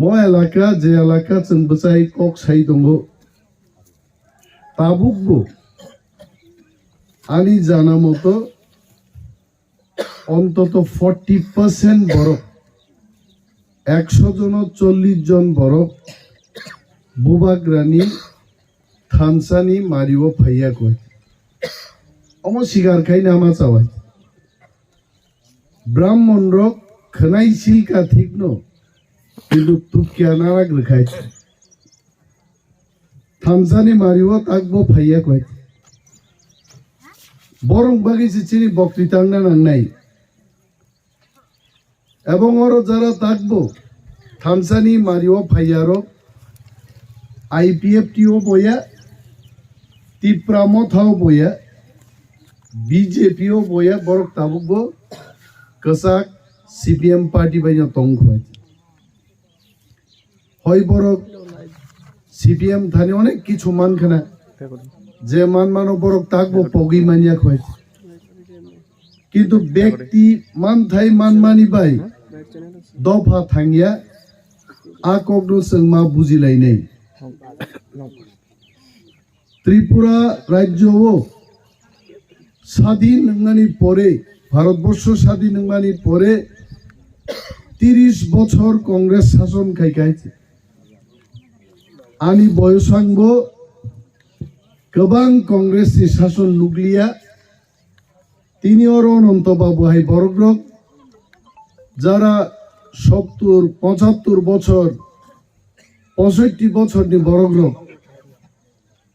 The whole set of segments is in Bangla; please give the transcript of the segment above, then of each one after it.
mo elaka je elaka chunbachai kok sai dongo tabukbo ani jana moto অন্তত 40% বরফ 100 জন 40 জন বরফ বুবাগ্রানি থানসানি মারিও ফাইয়া কয় অম সিগার খাই নামা চাওয়াই ব্রাহ্মণ রক খনাই সিলকা ঠিক ন কিন্তু তুকিয়া নারাগ রেখাই থানসানি মারিও তাকবো ফাইয়া কয় বরং বাগিছে চিনি বক্তৃতা নাই এবং ওর যারা থাকবো থানসানি মারিও ফাইয়ারো আইপিএফটিও বইয়া তিপ্রামথাও বইয়া বিজেপিও বইয়া বরক তাবুকবো কসাক সিপিএম পার্টি বাইনা তংখ হয় বরক সিপিএম থানে অনেক কিছু মানখানা যে মানো বরক থাকবো পগি মানিয়া খোয়াইছে কিন্তু ব্যক্তি মান থাই মান মানি বাই দফা থাঙ্গিয়া আকগ্ন সঙ্গমা বুঝিলাই নেই ত্রিপুরা রাজ্য স্বাধীন নংনানি পরে ভারতবর্ষ স্বাধীন নংনানি পরে 30 বছর কংগ্রেস শাসন খাইছে আনি বয়সাঙ্গ गोबां কংগ্রেসনি শাসন নুগলিয়া তিনি ওর অনন্ত বাবু হাই বরগ্রক যারা 70 75 বছর 65 বছর নি বরগ্রক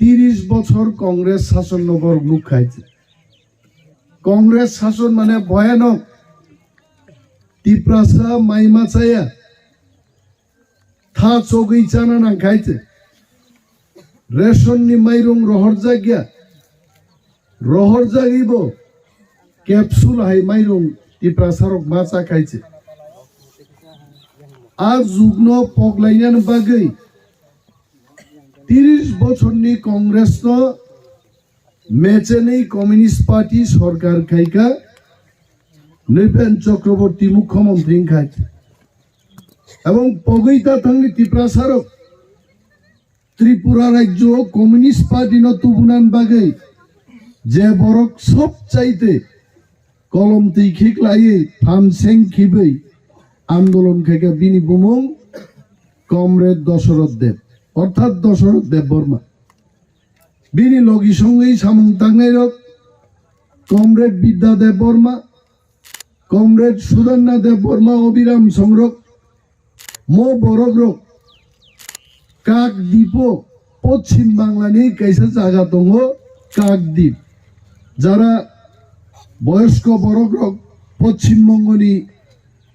30 বছর কংগ্রেস শাসন নবর মুখ খাইছে কংগ্রেস শাসন মানে ভয়ানক টিপ্রাসা মাইমাচায়া থা চগই চানা না খাইছে রেশন নি মাইরুং রহর জাগিব ক্যাপসুল হাই মাইরুং টিপ্রাসারক মাছা খাইছে আজ যুগ্ন পগলাইনান বাগৈ 30 বছরনি কংগ্রেস তো মেচেনেই কমিউনিস্ট পার্টি সরকার খাইকা নৃপেন চক্রবর্তী মুখ্যমন্ত্রী খাইছে এবং পগৈতা থাকলে টিপ্রাসারক ত্রিপুরা রাজ্য কমিউনিস্ট পার্টি নতুবুনান বাগৈ যে বরক সব চাইতে কলম তুই খিকলাই ফান সেং খিবই আন্দোলন থেকে বিনি বুমং কমরেড দশরথ দেব অর্থাৎ দশরথ দেব বর্মা বিনি লগি সঙ্গেই সামং তাংনাই rock comrade বিদ্যাদেব Varma comrade Sudhanva দেব বর্মা অবিরাম সংরক মো বরগ্রক কাকদ্বীপ পশ্চিম বাংলানি কাইসা জায়গা দङ কাকদ্বীপ যারা বয়স্ক বরগ্রক পশ্চিমবঙ্গনি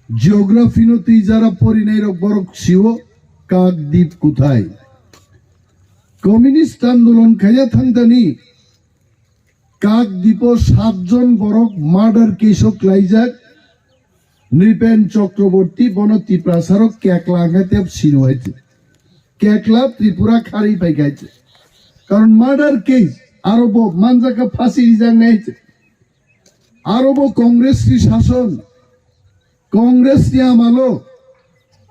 জিওগ্রাফি নতি যারা পরিণাই বরক শিও কাকদ্বীপ কোথায় কমিউনিস্ট আন্দোলন খাইয়া থাকতানি কাকদ্বীপ 7 জন বরক মার্ডার কেসক লাইজাক নৃপেন চক্রবর্তী বনতি প্রাসারক কেকলাঙ্গাতে সিনো হয়েছে কেকলা ত্রিপুরা খারি পাই গাইছে কারণ মার্ডার কেস আরব মানজাকে ফাঁসি রিজাং নেইছে আরব কংগ্রেসি শাসন কংগ্রেসনি আমালো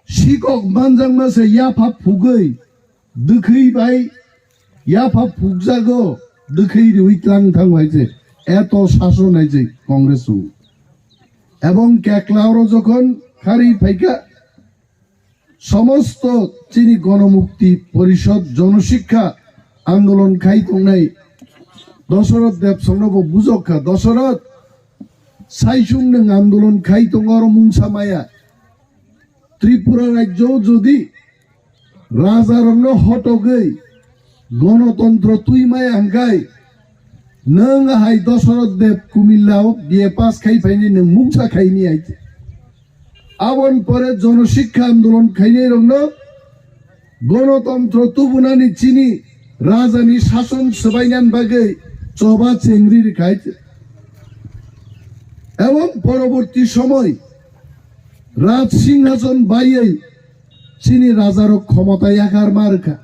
শিকক মানজাং মাসে ইয়াফা ফুগৈ দুখৈ বাই ইয়াফা ফুগজাগো দুখৈ উইতলাং থাং হয়েছে এত শাসন হয়েছে কংগ্রেস এবং কেকলাওরও যখন খারি পাইকা সমস্ত চিনি গণমুক্তি পরিষদ জনশিক্ষা আন্দোলন খাই নাই দশরথ দেব সংরব বুঝকা দশরথ সাইসুং নং আন্দোলন খাই আর মুংসা মায়া ত্রিপুরা রাজ্য যদি রাজার হটগৈ গণতন্ত্র তুই মায়া হাঙ্গাই নং হাই দশরথ দেব কুমিল্লাও বিয়ে পাস খাই ফাইনি নং মুংসা খাইনি আইছে আবন পরে জনশিক্ষা আন্দোলন খাইনি রংন গণতন্ত্র তুবুনানি চিনি রাজানি শাসন সবাইনান বাগে চবা চেংড়ির খাইছে এবং পরবর্তী সময় রাজ সিংহাসন বাইয়ে চিনি রাজার ক্ষমতায় একার মার্কা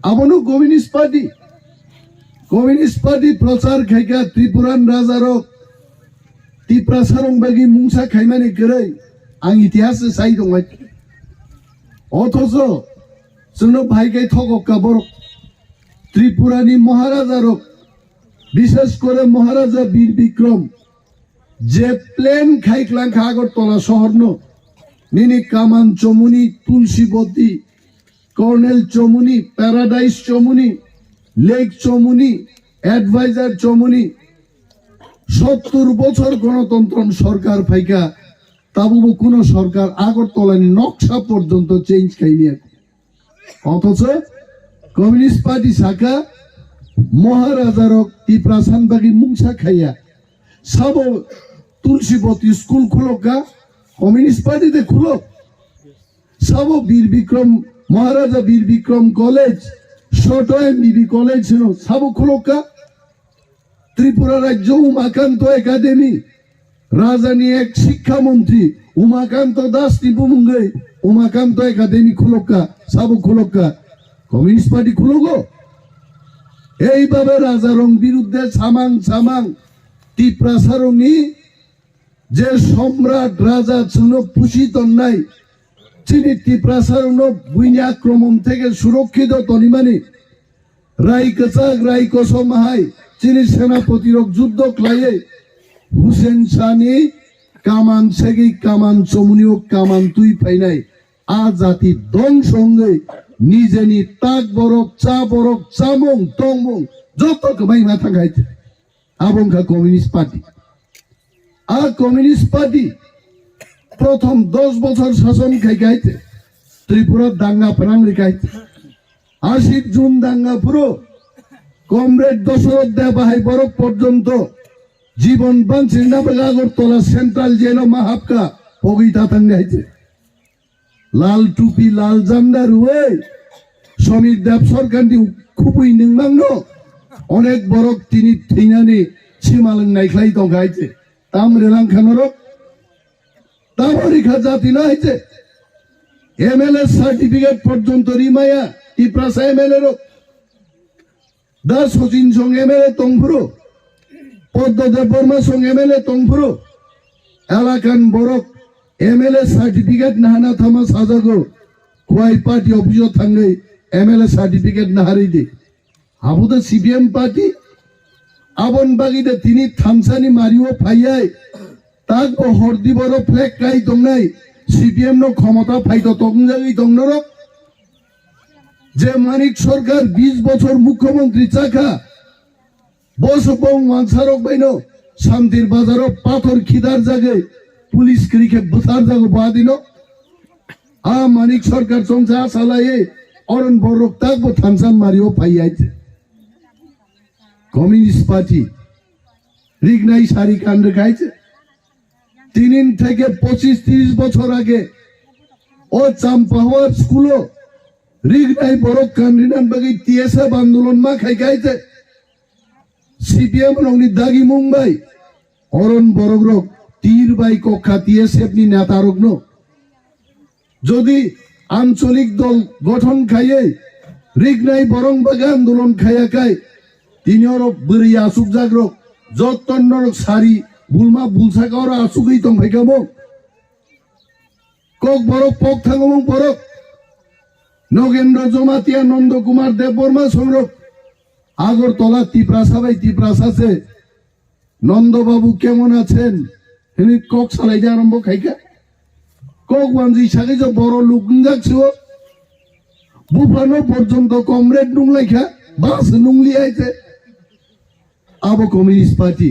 আবনু কমিউনিস্ট পার্টি প্রচার খাইকা ত্রিপুরান রাজার টিপ্রা সারং বাগি মুংসা খাইমানি গেरै आं इतिहास साई दङ অথচ जोंनो ভাইকে ঠগক্কা বড় ত্রিপুরানি মহারাজারও বিশেষ করে মহারাজা বীর বিক্রম যে প্লেন খাইকলাং আগরতলা শহর নিনি কামান চমুনি তুলসীবতী কর্নেল চমুনি প্যারাডাইস চমুনি লেক চমুনি অ্যাডভাইজার চমুনি 70 বছর গণতন্ত্র সরকার ফাইকা তাবুবো কোন সরকার আগরতলানি নকশা পর্যন্ত চেঞ্জ খাইনি অথচ কমিউনিস্ট পার্টি শাখা মহারাজারক টিপ্রাসানবাগি মুংসা খাইয়া সব তুলসীবতী স্কুল খুলকা কমিউনিস্ট পার্টিতে খুলো সব বীর বিক্রম মহারাজা বীর বিক্রম কলেজ ছোট এমবিবি কলেজ ছিল সব খুলকা ত্রিপুরা রাজ্য উমাকান্ত একাডেমি রাজধানী এক শিক্ষামন্ত্রী উমাকান্ত দাস টিপুমুঙ্গে উমাকান্ত একাডেমি খুলকা সব খুলকা কমিউনিস্ট পার্টি খুলো গো এইভাবে রাজারং বিরুদ্ধে সামাং সামাং টিপ্রাসারংনি যে সম্রাট রাজা ছিল পুষিত নাই চিনি টিপ্রাসারং বুইনি আক্রমণ থেকে সুরক্ষিত তনিমানি রাই কচাক রাই কসমাহাই চিনি সেনাপতির যুদ্ধ ক্লাইয়ে হুসেন শানি কামান সেগি কামান চমুনিও কামান তুই পাইনাই আ জাতি দং সঙ্গে নিজে নি তাক বরফ চামং টংমং যত কমাই মাথা খাইতে আবংখা কমিউনিস্ট পার্টি আর কমিউনিস্ট পার্টি প্রথম 10 বছর শাসন খাইতে ত্রিপুরার দাঙ্গা প্রাণ রেখাইতে 80 জুন দাঙ্গা পুরো কমরেড দশরথ দেবাহাই বরফ পর্যন্ত জীবন বাঁচিয়ে আগরতলা সেন্ট্রাল জেল মাহাবকা পগিতা থাঙ্গাইছে লাল টুপি লাল জান্ডা রুয়ে সমীর দেব সরকার খুবই নিংমাঙ্গ অনেক বড় তিনি থিনানি সীমালং নাইখলাই তো গাইছে তাম রেলাং খানোর তামরিখা জাতি না হয়েছে এমএলএ সার্টিফিকেট পর্যন্ত রিমায়া টিপ্রাসা এমএলএ রো দাস সচিন সং এমএলএ তংফুরো পদ্মদেব বর্মা সং এমএলএ তংফুরো এলাকান বরক এমএলএ সার্টিফিকেট নাহানা থামা সাজাগো খোয়াই পার্টি অফিসও থাঙ্গে এমএলএ সার্টিফিকেট নাহারি দে আবুদা সিপিএম পার্টি আবন বাগিদে তিনি থানসানি মারিও ফাইয়াই তাক হরদি বড় ফ্ল্যাগ কাই দংনাই সিপিএম নো ক্ষমতা ফাইতো তংজাগি দংনর যে মানিক সরকার 20 বছর মুখ্যমন্ত্রী চাকা বসবং মানসারক বাইনো শান্তির বাজারও পাথর খিদার জাগে পুলিশ ক্রিকে বুথার জাগো বাদিনো আ মানিক সরকার সংসা সালায়ে অরণ বড়ক তাকবো থানসান মারিও পাইয়াইছে কমিউনিস্ট পার্টি রিগনাই সারি কাণ্ড খাইছে 3 থেকে 25-30 বছর আগে ও চাম্পাওয়ার স্কুলও রিগনাই বড়ক কান্ডিনান বাগি টিএসএফ আন্দোলন মা খাইছে সিপিএম রংনি দাগি মুম্বাই অরণ বড়গ্রক তীর বাই কক্ষা টিএসএফ নি নেতারগ্ন যদি আঞ্চলিক দল গঠন খাইয়ে রিগনাই বরং বাগে আন্দোলন খাইয়া খাই তিনি ওরক বরি আসুক জাগ্রক যতন্নর সারি বুলমা বুলসাকা আসুকই তং ভাইকাম কক বরক পক থাঙ্গম বরক নগেন্দ্র জমাতিয়া নন্দ কুমার দেব বর্মা সংরক আগরতলা টিপ্রাসা ভাই টিপ্রাসাছে নন্দবাবু কেমন আছেন তিনি কক সালাইতে আরম্ভ খাইকা কক ওয়ানজি সাকে যে বড় লোক যাচ্ছিল বুফানো পর্যন্ত কমরেড নুংলাইখা বাস নুংলি আইছে আবো কমিউনিস্ট পার্টি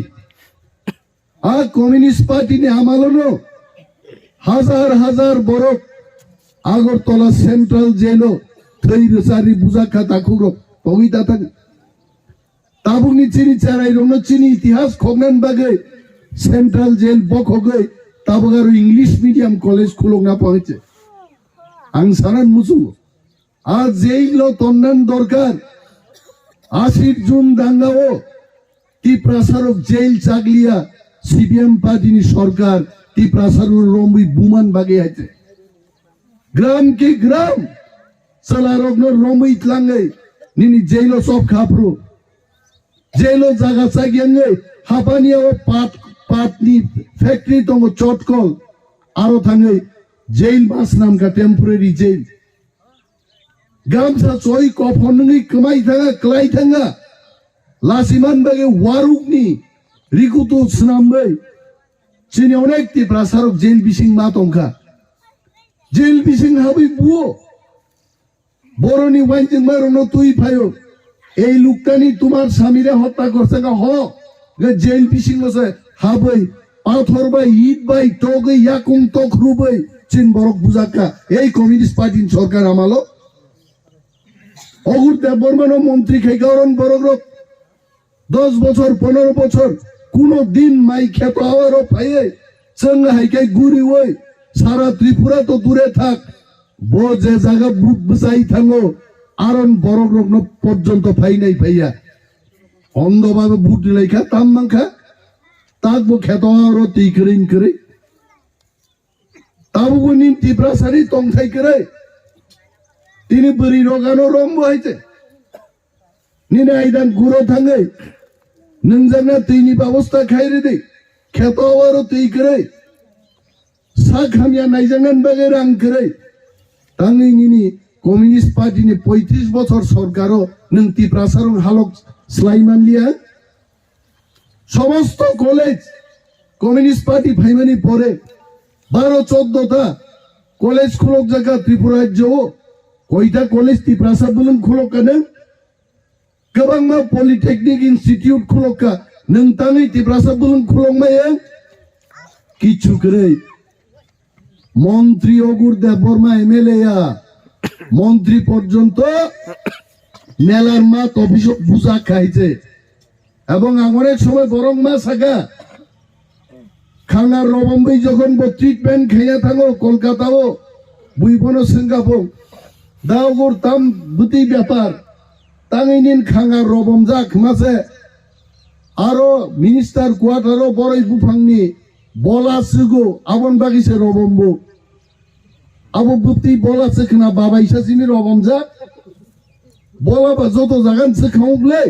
আর কমিউনিস্ট পার্টি নে আমালনো হাজার হাজার বড় আগরতলা সেন্ট্রাল জেলো থৈরসারি বুজা খাতা খুরো পগিতা থাক তাবুনি চিনি চারাই রং চিনি ইতিহাস খগনান বাগে সেন্ট্রাল জেল বক হগে তাবগার ইংলিশ মিডিয়াম কলেজ খুলক না পৌঁছে আং সারান মুসু আজ যেইলো তন্নান দরকার 80 জুন দাঙ্গাও টিপ্রাসারক জেল চাগলিয়া সিপিএম পার্টিনি সরকার টিপ্রাসারুর রম্বি বুমান বাগে আছে গ্রাম কি গ্রাম সালারগ্ন রম্বি ইতলাঙ্গে নিনি জেইলো সব খাপরো জেলো জায়গা চাগিয়াঙ্গে হাপানিয়া ও পাটনি ফ্যাক্টরি তঙ্গ চটকল আরো থাঙ্গে জেল মাস নাম কা টেম্পোরারি জেল गामसा चोई कफननि कमाई थाङा क्लाय थाङा लासिमान बागे वारुकनि रिकुतु स्नामबै चिनि अनेक तिप्रा सारक जेल बिसिं मा तंखा जेल बिसिं हाबै बुओ বরনি ওয়াইজিং মারনো তুই ফায়ো এই লোকটানি তোমার স্বামীরে হত্যা করছে গা হ জেল পিসিং আছে হাবই পাথর বাই ইট বাই টগে ইয়াকুম তখরুবই চিন বরক বুজাকা এই কমিউনিস্ট পার্টি সরকার আমালো অগুর দেব বর্মন মন্ত্রী খাইগারন বরক 10 বছর 15 বছর কোনো দিন মাই খেত আওয়ারও পাইয়ে সঙ্গ হাইকাই গুরি ওই সারা ত্রিপুরা তো দূরে থাক বো যে জায়গা বুক বসাই থাঙ্গো আরন বড় রগ্ন পর্যন্ত ফাই নাই পাইয়া অন্ধভাবে বুট লেখা তাম মাংখা তাকবো খেত আরো তিই করে তাবো নিন টিপ্রাসারি তংথাই করে তিনি বরি রগানো রম্ব হইতে নিনে আইদান গুরো থাঙ্গে নংজানা তিনি ব্যবস্থা খাইরে দে খেত আরো তিই করে সা খামিয়া নাইজানান বাগে রাং করে তাঙ্গিনি কমিউনিস্ট পার্টি নি 35 বছর সরকারও নং টিপ্রাসারং হালক স্লাইমান লিয়া সমস্ত কলেজ কমিউনিস্ট পার্টি ফাইমানি পরে 12-14টা কলেজ খুলক জায়গা ত্রিপুরা রাজ্য কয়টা কলেজ টিপ্রাসার বলুন খুলক কেন গোबांमा পলিটেকনিক ইনস্টিটিউট খুলক নং তাঙ্গি টিপ্রাসার বলুন খুলক মায়ে কিছু করে মন্ত্রী অগুর দেব বর্মা এমএলএ মন্ত্রী পর্যন্ত মেলার মাত অভিযোগ বুঝা খাইছে এবং অনেক সময় বরং মা সাকা খানার রবম্বই যখন ট্রিটমেন্ট খাইয়া থাকো কলকাতাও বুইবনো সিঙ্গাপুর দাওগুর তাম বুতি ব্যাপার তাঙ্গিনিন খাঙ্গার রবম যাক মাসে আরো মিনিস্টার কোয়ার্টারও বড়ই বুফাংনি বলা সুগো আবন বাগিছে রবম্বু আবু বুতি বলা সেখানা বাবা ইসাসিনি রবম যা বলা বা যত জাগান সেখাউবলে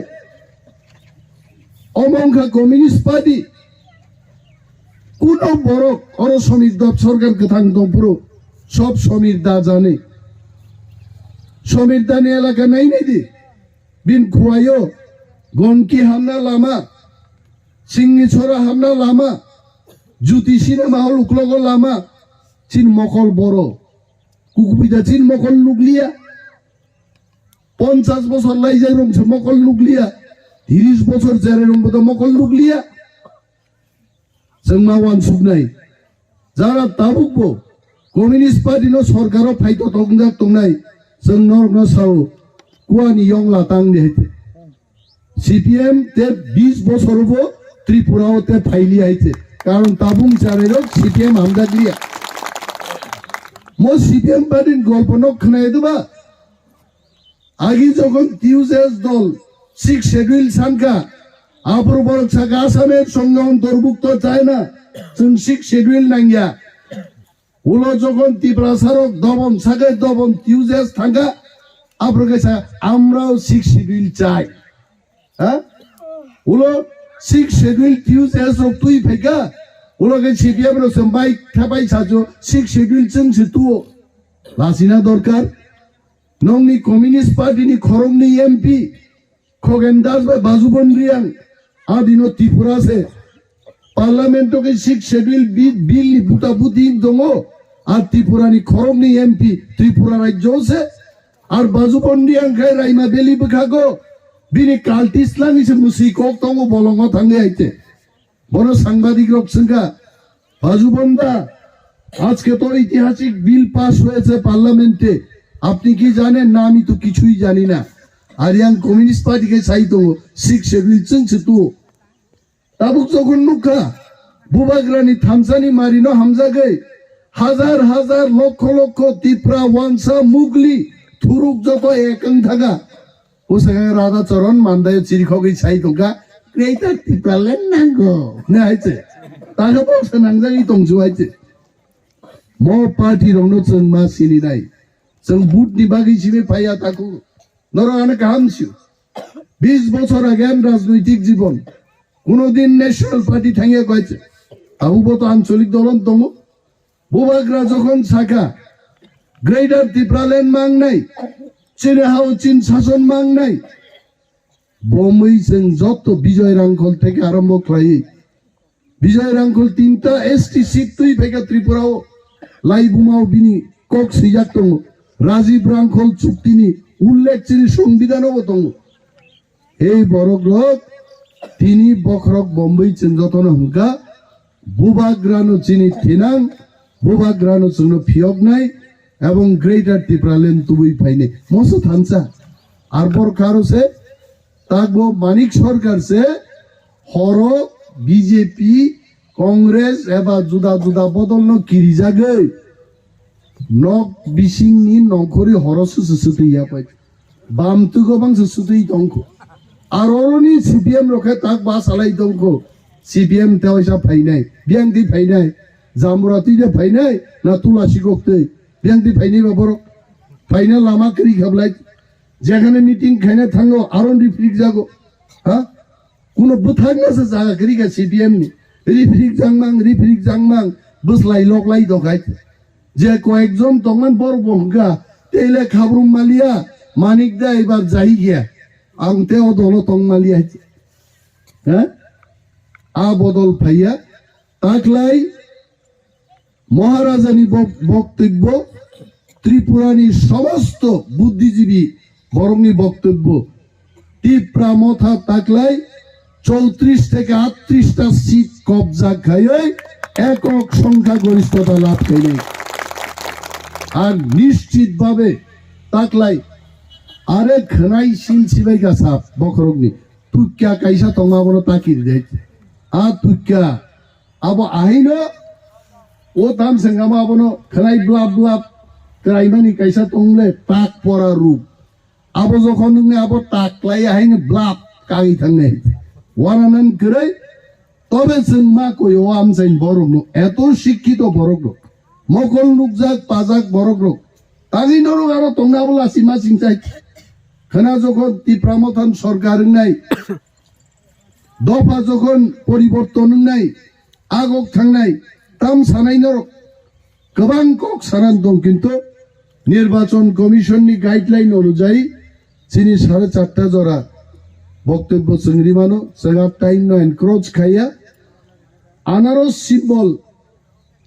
অমংখা কমিউনিস্ট পার্টি কোন বড় অর সমীর দপ সরকার কথাং দপুরো সব সমীর দা জানে সমীর দানি এলাকা নাই নাই দি বিন খুয়াইও গনকি হামনা লামা সিংনি ছড়া হামনা লামা জুতি সিনেমা হল উকলগ লামা চিন মকল বড় কুকুপিতা চিন মকল নুকলিয়া 50 বছর লাই যাই রংছে মকল নুকলিয়া 30 বছর জেরে রংবো মকল নুকলিয়া जोंना वान सुगनाय যারা তাবুকবো কমিউনিস্ট পার্টি নো সরকারও ফাইতো তংজাক তংনাই जों नरनो साव कुआनि यंगला तांगनि हाइते सीपीएम ते 20 বছরবো ত্রিপুরাও তে ফাইলি আইছে কারণ তাবুং চারেরও সিপিএম আমদাগলিয়া মো সিপিএম পার্টির গল্প নখনায় দেবা আগে যখন টিউজেস দল 6 শিডিউল সানকা আপর বড় ছাকা আসামের সঙ্গে অন্তর্ভুক্ত চায় না 6 শিডিউল নাঙ্গিয়া উলো যখন ত্রিপুরাসারক দবন ছাকে দবন টিউজেস থাকা আপর কাছে আমরাও 6 শিডিউল চাই হ্যাঁ উলো 6 শিডিউল টিউজেস রক তুই ফেকা উলোকে সিপিএম র সম্বাই থাবাই সাজো 6 শিডিউল চং সিতুও লাসিনা দরকার নংনি কমিউনিস্ট পার্টি নি খরংনি এমপি খগেন দাস বা বাজুবন রিয়াং আদিনো ত্রিপুরা সে পার্লামেন্টো के 6 শিডিউল বিল নি বুতা বুদিন দঙ্গো আর ত্রিপুরা নি খরংনি এমপি ত্রিপুরা রাজ্য সে আর বাজুবন রিয়াং খাই রাইমা বেলি বখাগো বিনি কালটি ইসলামী সে মুসিকক তঙ্গো বলঙ্গ থাঙ্গে আইতে বড় সাংবাদিক রক সংখ্যা বাজুবন্দা আজকে তো ঐতিহাসিক বিল পাস হয়েছে পার্লামেন্টে আপনি কি জানেন না আমি তো কিছুই জানি না আর ইয়াং কমিউনিস্ট পার্টি কে চাইতো 6 শিডিউল চংছে তো তাবুক যখন নুকা বুবাগ্রানি থানসানি মারিনো হামজা গে হাজার হাজার লক্ষ লক্ষ ত্রিপুরা ওয়ানসা মুগলি থুরুক যত একং থাকা ও সঙ্গে রাধা চরণ মান্দায় চিরিখগই চাইতোকা ক্রেতা ত্রিপুরালেন নাঙ্গো না আইছে তাকে বলছে নাংজাই তংজু আইছে ম পার্টি রনো চং মা সিনি নাই जों बुटनि बागै जिमे पाया ताकू नर आने कामसिउ 20 বছর আগে রাজনৈতিক জীবন কোনদিন ন্যাশনাল পার্টি থাঙ্গে কইছে আবুবো তো আঞ্চলিক দলন দম বুবাগ্রা যখন শাখা গ্রেটার ত্রিপুরালেন মাং নাই চিনেহাও চীন শাসন মাংনাই বোম্বই जों যত বিজয় রাঙ্কল থেকে আরম্ভ খাই বিজয় রাঙ্কল তিনটা এসটি সিট তুই ফেকা ত্রিপুরাও লাইবুমাও বিনি কক সিজাক দङ রাজীব রাঙ্কল চুক্তিনি উল্লেখ চিনি সংবিধানও দङ এই বড়গ্রহ তিনি বখরক বোম্বই जों যতন হুঙ্কা বুবাগ্রানো চিনি থিনাং বুবাগ্রানো जोंनो ফিয়ক নাই এবং গ্রেটার ত্রিপুরালেন তুবই ফাইনে মসো থানসা আর বরকারো সে তাকবো মানিক সরকার সে হর বিজেপি কংগ্রেস এবা জুদা জুদা বদল ন কিরি জাগে নক বিসিংনি নখরি হর সুসুতে ইয়া পাই বাম তু গোবাং সুসুতেই দংখ আর অরনি সিপিএম রখে তাক বা সালাই দংখ সিপিএম তেওইসা ফাইনাই বিয়াংদি ফাইনাই জামরাতি যে ফাইনাই না তুলাসি গক্তে বিয়াংদি ফাইনাই বাবর ফাইনাল লামা করি খাবলাই যেখানে মিটিং খাইনা থাঙ্গো আরো রিফ্রিক যাগো হ্যাঁ কোনো বুথাং আছে জায়গা করি গে সিপিএম নি রিফ্রিক জাংমাং বসলাই লগলাই দগাই যে কয়েকজন তখন বড় বহগা তেলে খাবরুম মালিয়া মানিক দা এবার যাই গিয়া আংতে ও দল তং মালিয়া হ্যাঁ আ বদল ফাইয়া তাকলাই মহারাজানি বক্তব্য ত্রিপুরানি সমস্ত বুদ্ধিজীবী বরংনি বক্তব্য টিপ্রা মথা তাকলাই 34 থেকে 38টা সিট কবজা খাইয়ে একক সংখ্যা গরিষ্ঠতা লাভ করে আর নিশ্চিতভাবে তাকলাই আরে খনাই সিন সিবাই গাছা বখরগনি তুক্কা কাইসা তঙ্গা বড় তাকির দেয় আ তুক্কা আবো আহিনো ও তাম সেঙ্গামা আবনো খনাই ব্লাব ব্লাব রাইমানি কাইসা তংলে তাক পরা রূপ আবো যখন আবো তাকলাই আহিনো ব্লাব কাগি থাঙ্গে ওয়ারানান করে তবে जों मा কই ও আমসাইন বড়গ্ন এত শিক্ষিত বড়গ্ন মকল নুকজাক পাজাক বড়গ্ন তাগি নরং আরো তংনা বলা সীমা সিংচাই খানা যখন ত্রিপ্রামথান সরকার নাই দফা যখন পরিবর্তন নাই আগক থাংনাই তাম সানাই নরক গোबां কক সানান দं কিন্তু নির্বাচন কমিশননি গাইডলাইন অনুযায়ী চিনি 4.5টা জরা বক্তব্য চিংড়ি মানো সেগা টাইম ন এনক্রোচ খাইয়া আনারস সিম্বল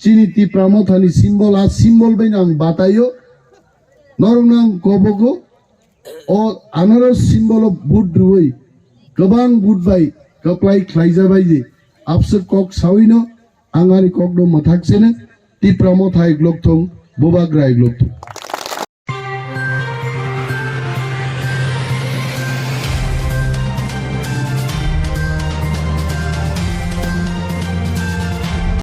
চিনি ত্রিপ্রামথানি সিম্বল আর সিম্বল বাইন আং বাতাইও নরনাং কবগো ও আনারস সিম্বল অফ বুট রুই গোबां বুট বাই কপ্লাই খ্লাইজাবাই যে আপসে কক সাউইনো আঙারি কক দ মথাকছেনে ত্রিপ্রামথাই গ্লকথং বোবাগ্রাই গ্লকথং